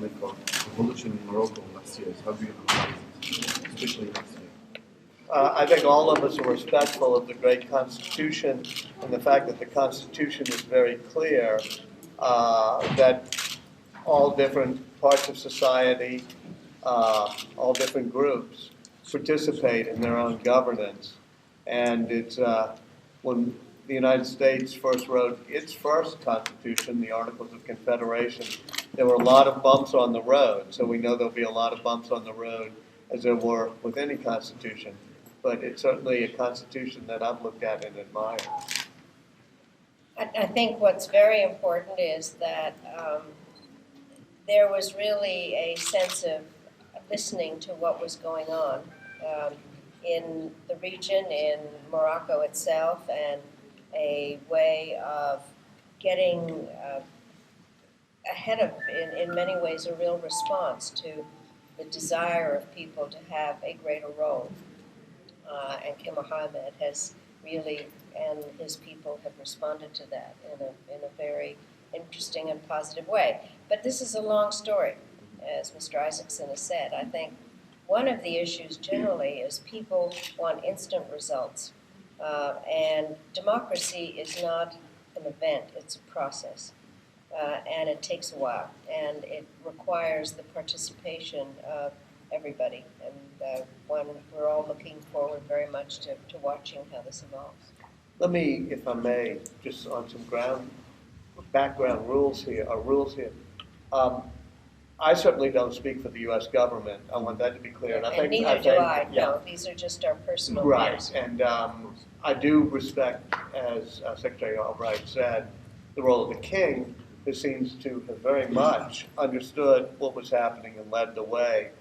pandemic or revolution in Morocco last year? How do you analyze it, especially last year? I think all of us are respectful of the great Constitution and the fact that the Constitution is very clear that all different parts of society, all different groups participate in their own governance. And it's when the United States first wrote its first Constitution, the Articles of Confederation, there were a lot of bumps on the road. So we know there'll be a lot of bumps on the road as there were with any Constitution. But it's certainly a Constitution that I've looked at and admired. I think what's very important is that there was really a sense of listening to what was going on in the region, in Morocco itself, and a way of getting ahead of, in many ways, a real response to the desire of people to have a greater role. And Kim Mohammed has really, and his people have responded to that in a very interesting and positive way. But this is a long story, as Mr. Isaacson has said. I think one of the issues generally is people want instant results. And democracy is not an event, it's a process. And it takes a while, and it requires the participation of everybody. And we're all looking forward very much to watching how this evolves. Let me, if I may, just on some background rules here. I certainly don't speak for the U.S. government. I want that to be clear. And neither do I. No, these are just our personal views. Right, and I do respect, as Secretary Albright said, the role of the king, who seems to have very much understood what was happening and led the way.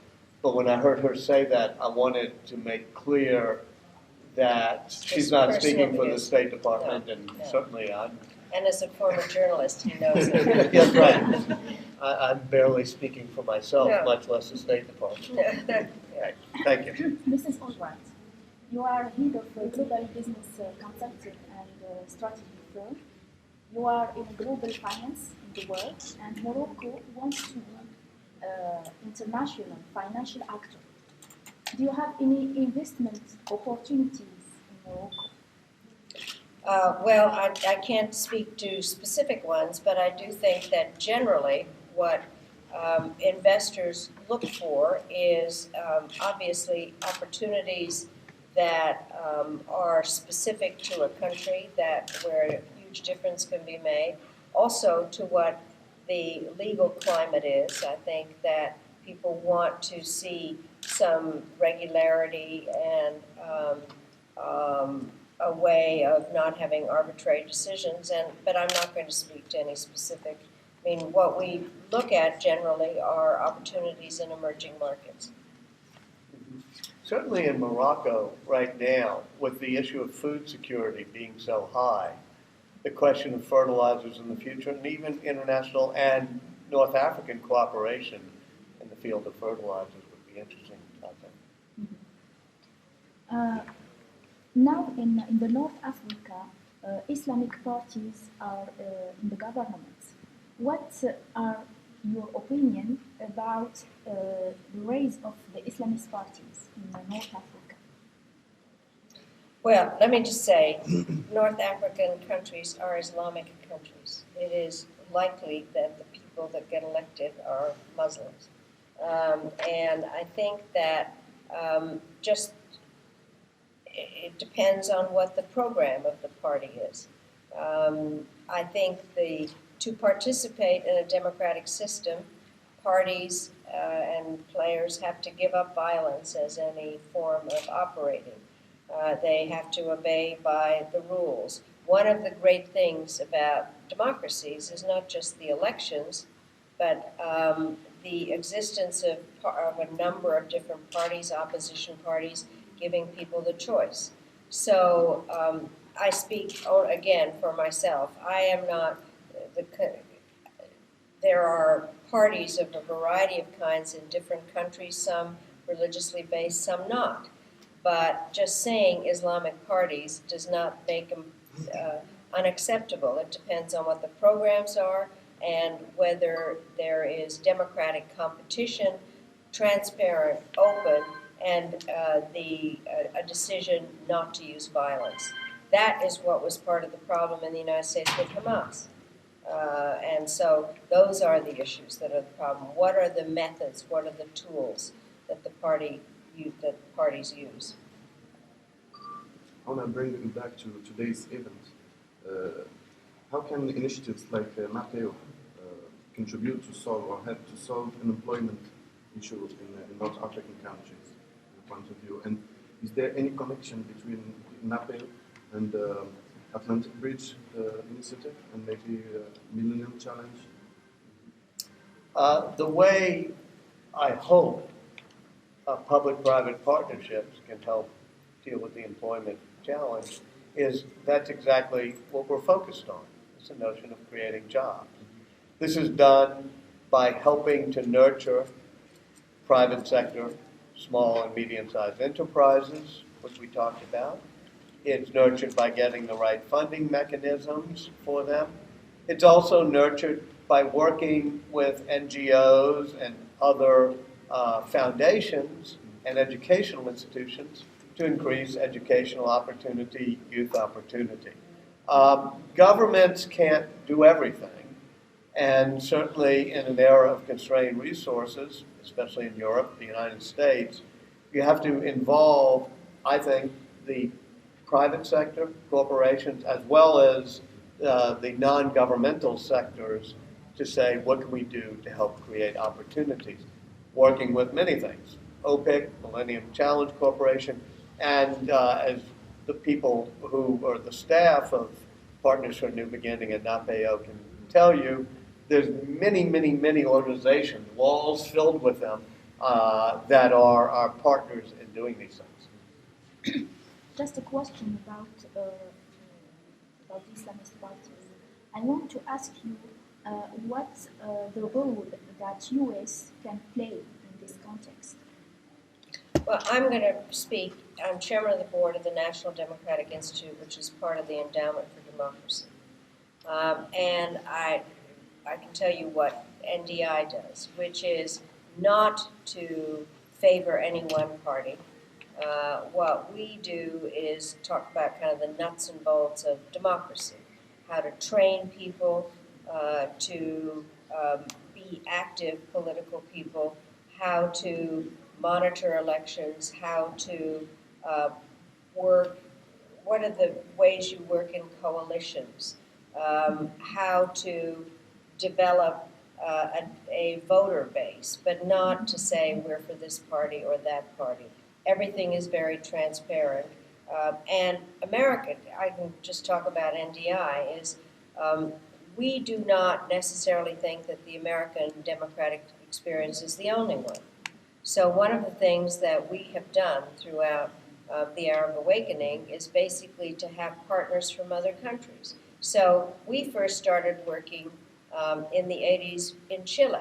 But when I heard her say that, I wanted to make clear that she's not speaking for the State Department, and certainly I'm. And as a former journalist, he knows that. Yes, right. I'm barely speaking for myself, much less the State Department. Right. Thank you. Mrs. Albright, you are head of a global business consulting and strategy firm. You are in global finance in the world, and Morocco wants to be international financial actor. Do you have any investment opportunities in Morocco? Well, I can't speak to specific ones, but I do think that generally what investors look for is obviously opportunities that are specific to a country, where a huge difference can be made. Also to what the legal climate is. I think that people want to see some regularity and a way of not having arbitrary decisions. But I'm not going to speak to any specific. I mean, what we look at generally are opportunities in emerging markets. Certainly in Morocco right now, with the issue of food security being so high, the question of fertilizers in the future, and even international and North African cooperation in the field of fertilizers would be interesting, I think. Now in the North Africa, Islamic parties are in the governments. What are your opinion about the rise of the Islamist parties in North Africa? Well, let me just say, North African countries are Islamic countries. It is likely that the people that get elected are Muslims. And I think that it depends on what the program of the party is. I think to participate in a democratic system, parties and players have to give up violence as any form of operating. They have to obey by the rules. One of the great things about democracies is not just the elections, but the existence of a number of different parties, opposition parties, giving people the choice. So I speak, again, for myself. I am not, there are parties of a variety of kinds in different countries, some religiously based, some not. But just saying Islamic parties does not make them unacceptable. It depends on what the programs are and whether there is democratic competition, transparent, open, and a decision not to use violence. That is what was part of the problem in the United States with Hamas. And so those are the issues that are the problem. What are the methods? What are the tools that the parties use? I want to bring it back to today's event. How can initiatives like NAPEO contribute to solve or help to solve unemployment issues in North African countries, in your point of view? And is there any connection between NAPEO and Atlantic Bridge Initiative and maybe Millennium Challenge? The way I hope public-private partnerships can help deal with the employment challenge is that's exactly what we're focused on. It's the notion of creating jobs. This is done by helping to nurture private sector, small and medium-sized enterprises, which we talked about. It's nurtured by getting the right funding mechanisms for them. It's also nurtured by working with NGOs and other foundations and educational institutions to increase educational opportunity, youth opportunity. Governments can't do everything, and certainly in an era of constrained resources, especially in Europe, the United States, you have to involve, I think, the private sector, corporations, as well as the non-governmental sectors to say, what can we do to help create opportunities? Working with many things, OPIC, Millennium Challenge Corporation, and as the people who are the staff of Partners for a New Beginning and NAPEO can tell you, there's many, many, many organizations, walls filled with them, that are our partners in doing these things. Just a question about Islamist parties. I want to ask you what the role that U.S. can play in this context. Well, I'm going to speak. I'm chairman of the board of the National Democratic Institute, which is part of the Endowment for Democracy. And I can tell you what NDI does, which is not to favor any one party. What we do is talk about kind of the nuts and bolts of democracy, how to train people to be active political people, how to monitor elections, how to work, what are the ways you work in coalitions, how to develop a voter base, but not to say we're for this party or that party. Everything is very transparent. And America, I can just talk about NDI, is we do not necessarily think that the American democratic experience is the only one. So one of the things that we have done throughout the Arab Awakening is basically to have partners from other countries. So we first started working in the 80s in Chile.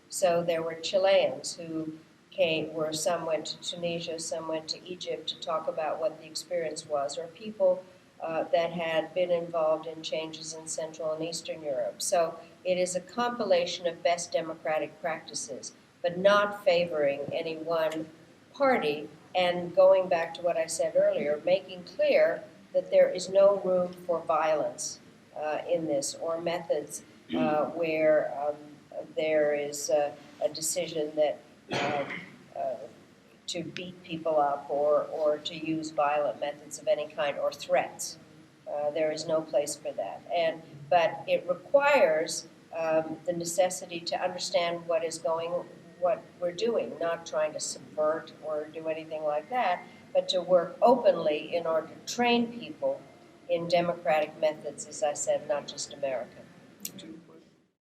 So there were Chileans who came, where some went to Tunisia, some went to Egypt to talk about what the experience was, or people that had been involved in changes in Central and Eastern Europe. So it is a compilation of best democratic practices, but not favoring any one party, and going back to what I said earlier, making clear that there is no room for violence in this, or methods where there is a decision that to beat people up or to use violent methods of any kind, or threats. There is no place for that. But it requires the necessity to understand what we're doing, not trying to subvert or do anything like that, but to work openly in order to train people in democratic methods, as I said, not just American.